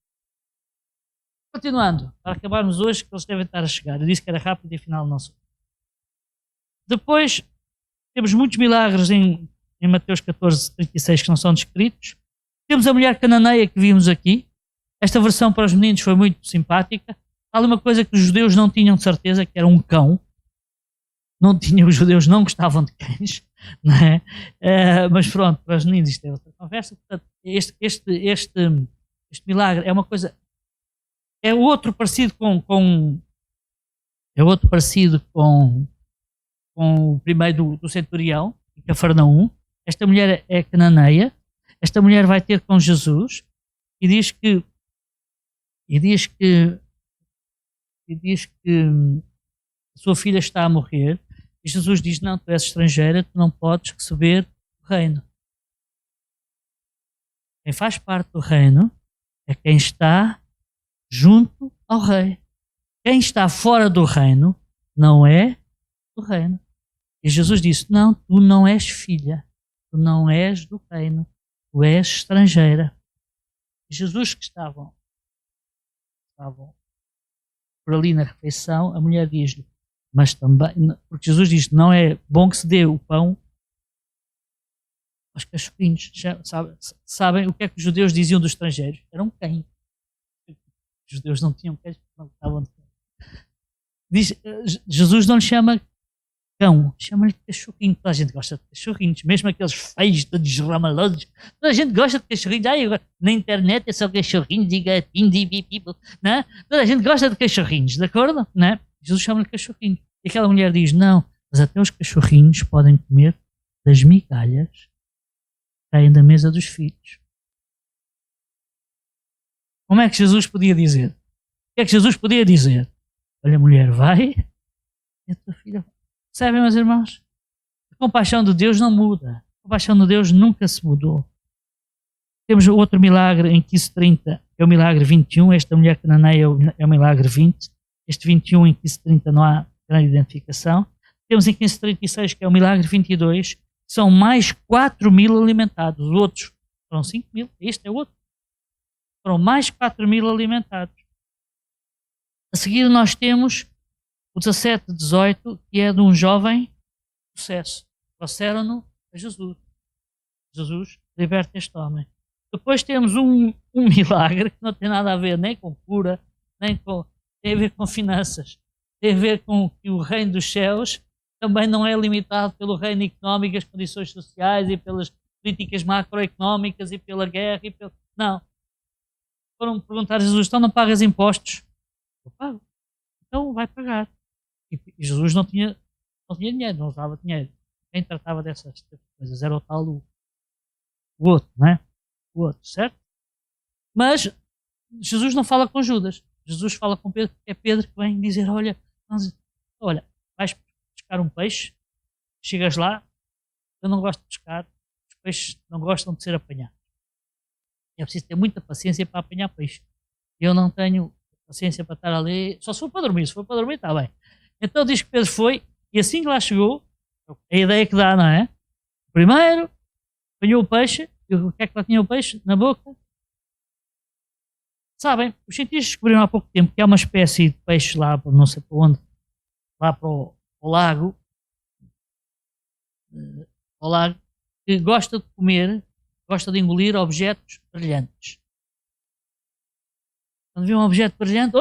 Continuando, para acabarmos hoje, que eles devem estar a chegar. Eu disse que era rápido e afinal não sou. Depois, temos muitos milagres em Mateus 14, 36 que não são descritos. Temos a mulher cananeia que vimos aqui. Esta versão para os meninos foi muito simpática. Há ali uma coisa que os judeus não tinham de certeza, que era um cão. Os judeus não gostavam de cães, não é? Mas pronto, para os meninos isto é outra conversa. Portanto, este milagre é uma coisa... É outro parecido com o primeiro do centurião, em Cafarnaum. Esta mulher é cananeia. Esta mulher vai ter com Jesus e diz que a sua filha está a morrer. E Jesus diz: não, tu és estrangeira, tu não podes receber o reino. Quem faz parte do reino é quem está junto ao rei. Quem está fora do reino não é do reino. E Jesus disse: não, tu não és filha, tu não és do reino, tu és estrangeira. E Jesus, que estavam por ali na refeição, a mulher diz-lhe, mas também, porque Jesus diz: não é bom que se dê o pão aos cachorrinhos. Sabem o que é que os judeus diziam dos estrangeiros? Eram cães. Os judeus não tinham cães, não estavam de Jesus não lhe chama cão, chama-lhe cachorrinho. Toda a gente gosta de cachorrinhos, mesmo aqueles feios, todos ramalosos. Toda a gente gosta de cachorrinhos. Na internet é só cachorrinhos e gatinhos e pipipo, não é? Toda a gente gosta de cachorrinhos, de acordo? Não é? Jesus chama-lhe cachorrinho. E aquela mulher diz: não, mas até os cachorrinhos podem comer das migalhas que caem da mesa dos filhos. Como é que Jesus podia dizer? O que é que Jesus podia dizer? Olha, mulher, vai e a tua filha vai. Percebem, meus irmãos? A compaixão de Deus não muda. A compaixão de Deus nunca se mudou. Temos outro milagre em 15:30, é o milagre 21. Esta mulher cananeia é o milagre 20. Este 21 em 15:30 não há grande identificação. Temos em 1536, que é o milagre 22, são mais 4.000 alimentados. Os outros foram 5.000, este é outro. Foram mais 4.000 alimentados. A seguir nós temos o 17-18, que é de um jovem sucesso. Trouxeram-no a Jesus. Jesus liberta este homem. Depois temos um milagre que não tem nada a ver nem com cura, tem a ver com finanças. Tem a ver com que o reino dos céus também não é limitado pelo reino económico, as condições sociais e pelas políticas macroeconómicas e pela guerra. Não. Foram perguntar a Jesus, então não pagas impostos? Eu pago. Então vai pagar. E Jesus não tinha dinheiro, não usava dinheiro. Quem tratava dessas coisas era o tal o outro, não é? O outro, certo? Mas Jesus não fala com Judas. Jesus fala com Pedro, porque é Pedro que vem dizer, olha, vais pescar um peixe, chegas lá, eu não gosto de pescar, os peixes não gostam de ser apanhados. É preciso ter muita paciência para apanhar peixe. Eu não tenho paciência para estar ali, só se for para dormir, está bem. Então diz que Pedro foi, e assim que lá chegou, a ideia que dá, não é? Primeiro, apanhou o peixe, e o que é que lá tinha o peixe? Na boca. Sabem, os cientistas descobriram há pouco tempo que há uma espécie de peixe lá, não sei para onde, lá para o lago, que gosta de comer, gosta de engolir objetos brilhantes. Quando vê um objeto brilhante,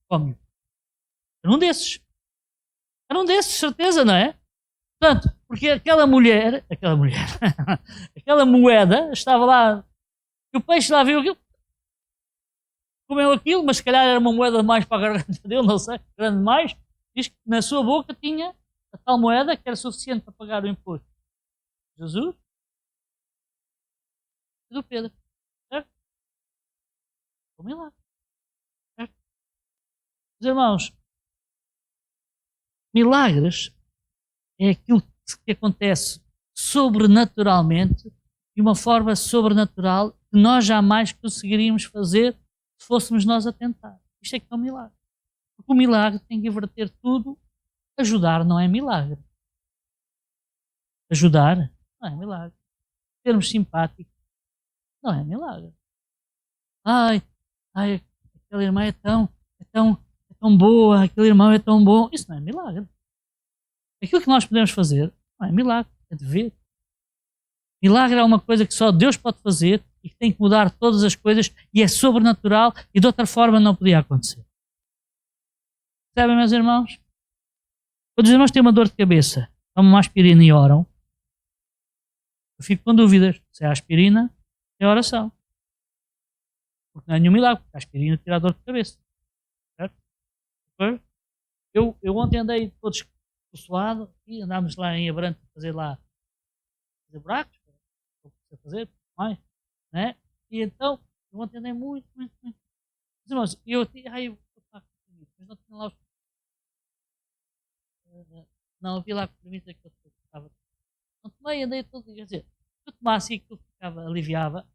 come-o. Era um desses, certeza, não é? Portanto, porque aquela moeda estava lá, e o peixe lá viu aquilo, comeu aquilo, mas se calhar era uma moeda mais para a garganta dele, não sei, grande demais. Diz que na sua boca tinha a tal moeda que era suficiente para pagar o imposto. Jesus e do Pedro, certo? O milagre, certo? Meus irmãos, milagres é aquilo que acontece sobrenaturalmente, de uma forma sobrenatural, que nós jamais conseguiríamos fazer se fôssemos nós a tentar. Isto é que é um milagre. Porque o milagre tem que inverter tudo. Ajudar não é milagre. Ajudar não é milagre. Sermos simpáticos não é milagre. Ai, aquela irmã é tão boa, aquele irmão é tão bom. Isso não é milagre. Aquilo que nós podemos fazer não é milagre, é dever. Milagre é uma coisa que só Deus pode fazer e que tem que mudar todas as coisas e é sobrenatural e de outra forma não podia acontecer. Percebem, meus irmãos? Quando os irmãos têm uma dor de cabeça, tomam uma aspirina e oram, eu fico com dúvidas se é a aspirina ou é a oração. Porque não é nenhum milagre, porque a aspirina tira a dor de cabeça. Certo? Eu ontem andei todo suado e andámos lá em Abrantes a fazer buracos, para fazer mais, né? E então, eu ontem andei muito. Mas, irmãos, eu mas não tinha lá os. Não havia lá comprimidos que eu estava. Não tomei, andei todo. Quer dizer, se eu tomasse aquilo que ficava, aliviava,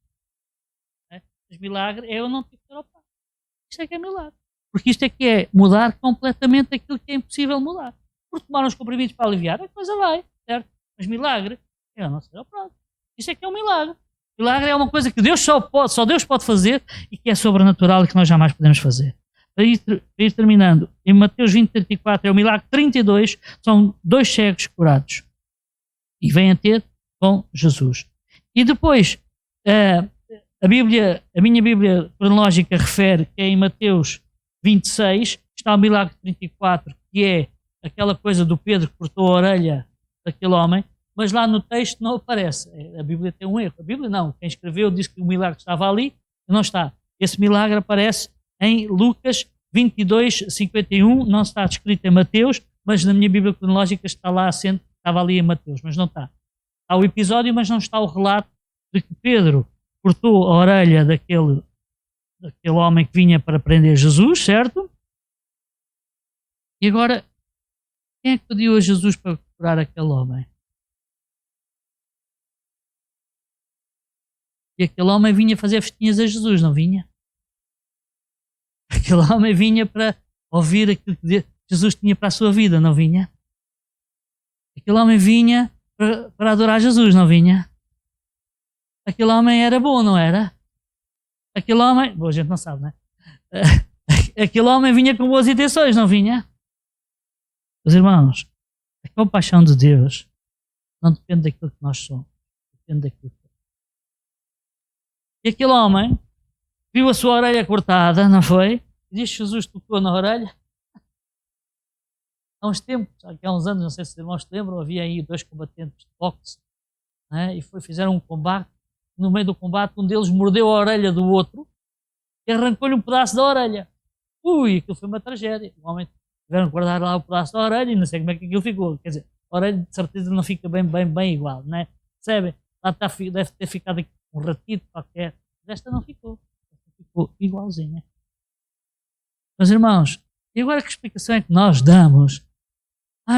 né? Mas milagre é eu não tive que ir ao pai. Isto é que é milagre. Porque isto é que é mudar completamente aquilo que é impossível mudar. Por tomar uns comprimidos para aliviar, a coisa vai, certo? Mas milagre é eu não ser operado. Isto é que é um milagre. Milagre é uma coisa que Deus só Deus pode fazer e que é sobrenatural e que nós jamais podemos fazer. Para ir terminando, em Mateus 20:34 é o milagre 32, são 2 cegos curados. E vêm a ter com Jesus. E depois, a minha Bíblia cronológica refere que é em Mateus 26, está o milagre 34, que é aquela coisa do Pedro que cortou a orelha daquele homem, mas lá no texto não aparece. A Bíblia tem um erro. A Bíblia não. Quem escreveu disse que o milagre estava ali e não está. Esse milagre aparece em Lucas 22:51, não está descrito em Mateus, mas na minha Bíblia cronológica está lá assente, estava ali em Mateus, mas não está. Há o episódio, mas não está o relato de que Pedro cortou a orelha daquele homem que vinha para prender Jesus, certo? E agora, quem é que pediu a Jesus para curar aquele homem? E aquele homem vinha fazer festinhas a Jesus, não vinha? Aquele homem vinha para ouvir aquilo que Jesus tinha para a sua vida, não vinha? Aquele homem vinha para adorar Jesus, não vinha? Aquele homem era bom, não era? Aquele homem... Bom, a gente não sabe, não é? Aquele homem vinha com boas intenções, não vinha? Os irmãos, a compaixão de Deus não depende daquilo que nós somos, depende daquilo que é. E aquele homem viu a sua orelha cortada, não foi? E diz que Jesus tocou na orelha. Há uns tempos, há uns anos, não sei se os irmãos se lembram, havia aí 2 combatentes de boxe, né? E fizeram um combate. No meio do combate, um deles mordeu a orelha do outro e arrancou-lhe um pedaço da orelha. Ui, aquilo foi uma tragédia. O homem tiveram que guardar lá o pedaço da orelha e não sei como é que aquilo ficou. Quer dizer, a orelha de certeza não fica bem igual, não é? Percebem? Lá deve ter ficado aqui um ratito qualquer. Esta não ficou. Esta ficou igualzinha. Meus irmãos, e agora que explicação é que nós damos?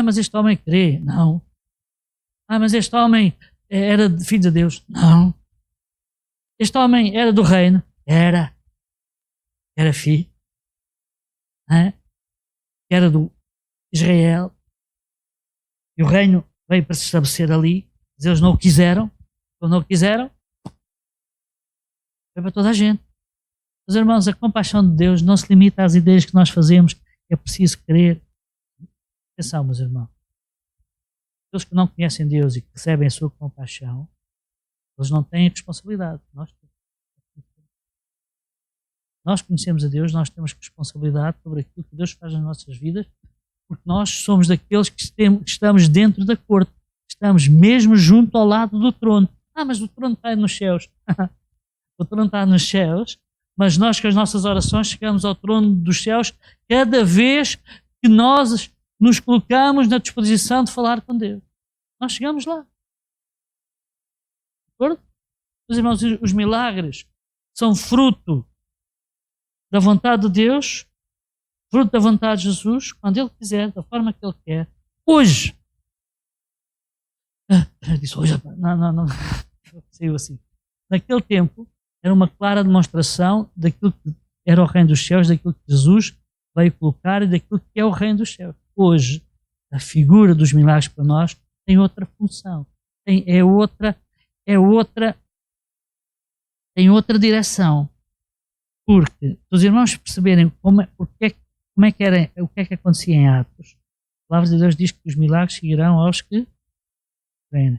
Mas este homem crê. Não. Mas este homem era filho de Deus. Não. Este homem era do reino. Era filho. Era do Israel. E o reino veio para se estabelecer ali. Mas eles não o quiseram. Quando não o quiseram, foi para toda a gente. Meus irmãos, a compaixão de Deus não se limita às ideias que nós fazemos. É preciso crer. Atenção, meus irmãos. Aqueles que não conhecem Deus e que recebem a sua compaixão, eles não têm responsabilidade. Nós conhecemos a Deus, nós temos responsabilidade sobre aquilo que Deus faz nas nossas vidas, porque nós somos daqueles que estamos dentro da corte. Estamos mesmo junto ao lado do trono. Mas o trono está nos céus. O trono está nos céus, mas nós com as nossas orações chegamos ao trono dos céus cada vez que nós nos colocamos na disposição de falar com Deus. Nós chegamos lá. De acordo? Meus irmãos, os milagres são fruto da vontade de Deus, fruto da vontade de Jesus, quando Ele quiser, da forma que Ele quer. Hoje. Disse hoje. Não. Saiu assim. Naquele tempo, era uma clara demonstração daquilo que era o reino dos céus, daquilo que Jesus veio colocar e daquilo que é o reino dos céus. Hoje, a figura dos milagres para nós tem outra função, tem outra direção. Porque, se os irmãos perceberem o que é que acontecia em Atos, a palavra de Deus diz que os milagres seguirão aos que creem.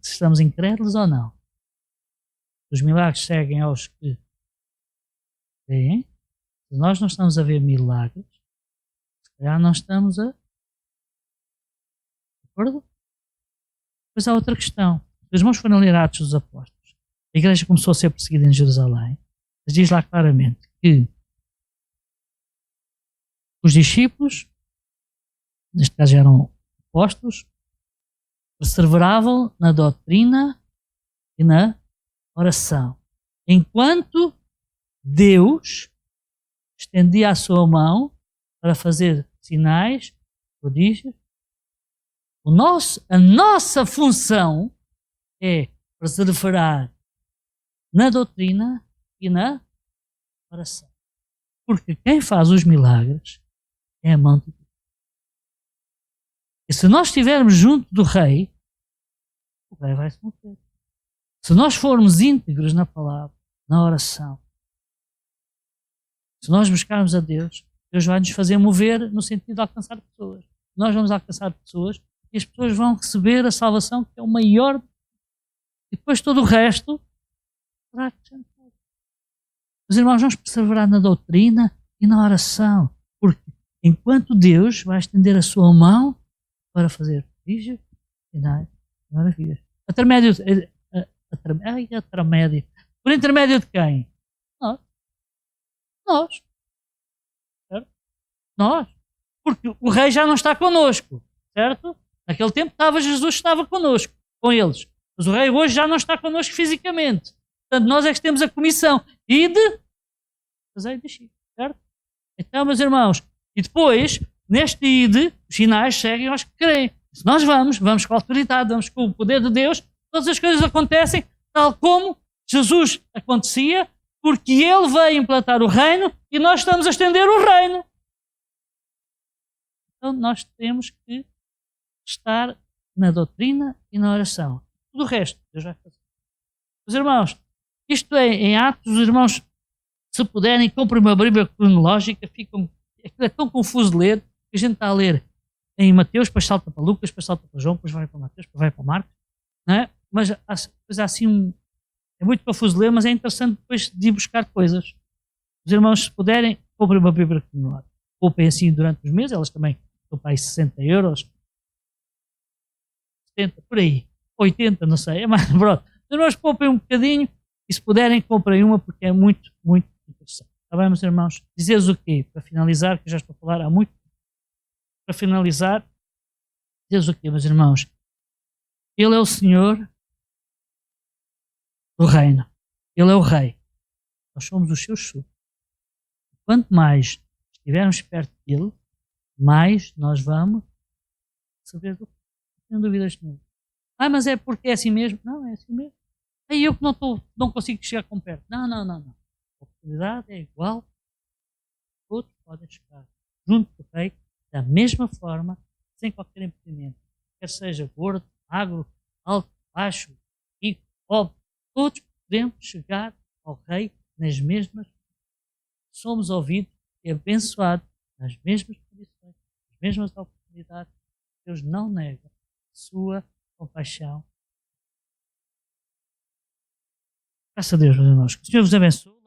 Estamos incrédulos ou não? Os milagres seguem aos que creem. Se nós não estamos a ver milagres, se calhar não estamos a... De acordo? Depois há outra questão. Os irmãos foram ler Atos dos Apóstolos. A igreja começou a ser perseguida em Jerusalém. Mas diz lá claramente que os discípulos, neste caso eram apóstolos, perseveravam na doutrina e na oração. Enquanto Deus estendia a sua mão para fazer sinais, prodígios. A nossa função é perseverar na doutrina e na oração. Porque quem faz os milagres é a mão de Deus. E se nós estivermos junto do Rei, o Rei vai se mover. Se nós formos íntegros na palavra, na oração, se nós buscarmos a Deus, Deus vai nos fazer mover no sentido de alcançar pessoas. Nós vamos alcançar pessoas e as pessoas vão receber a salvação, que é o maior. E depois todo o resto será acrescentado. Os irmãos, vamos perseverar na doutrina e na oração, porque enquanto Deus vai estender a sua mão para fazer prodígios, sinais e maravilhas. Por intermédio de quem? Nós. Certo? Nós. Porque o Rei já não está connosco. Certo? Naquele tempo Jesus estava connosco, com eles. Mas o Rei hoje já não está connosco fisicamente. Portanto, nós é que temos a comissão. Fazei de Chico. Certo? Então, meus irmãos, e depois, neste ide, os sinais seguem aos que creem. Se nós vamos com a autoridade, vamos com o poder de Deus, todas as coisas acontecem tal como Jesus acontecia, porque Ele veio implantar o reino e nós estamos a estender o reino. Então nós temos que estar na doutrina e na oração. Tudo o resto, Deus vai fazer. Os irmãos, isto é em Atos, os irmãos, se puderem, comprem uma Bíblia cronológica, aquilo é tão confuso de ler, que a gente está a ler em Mateus, depois salta para Lucas, depois salta para João, depois vai para Mateus, depois vai para Marcos, não é? Mas depois há assim é muito confuso de ler, mas é interessante depois de ir buscar coisas. Os irmãos, se puderem, comprem uma Bíblia cronológica. Poupem assim durante os meses, elas também estão para aí 60 euros, 70, por aí, 80, não sei, é mais, pronto. Os irmãos poupem um bocadinho e se puderem, comprem uma porque é muito, muito interessante. Está bem, meus irmãos? Dizeres o quê? Para finalizar, que eu já estou a falar há muito. Para finalizar, dizeres o quê, meus irmãos? Ele é o Senhor do reino. Ele é o Rei. Nós somos os seus súditos. Quanto mais estivermos perto dele, mais nós vamos saber do que. Não tenho dúvidas nenhuma. Mas é porque é assim mesmo? Não, é assim mesmo. Aí eu que não consigo chegar com perto. Não. A oportunidade é igual. Todos podem chegar junto do Rei da mesma forma, sem qualquer impedimento. Quer seja gordo, magro, alto, baixo, rico, pobre, todos podemos chegar ao Rei nas mesmas. Somos ouvidos e abençoados nas mesmas condições, nas mesmas oportunidades. Deus não nega a sua compaixão. Graças a Deus, meus irmãos. Que o Senhor vos abençoe.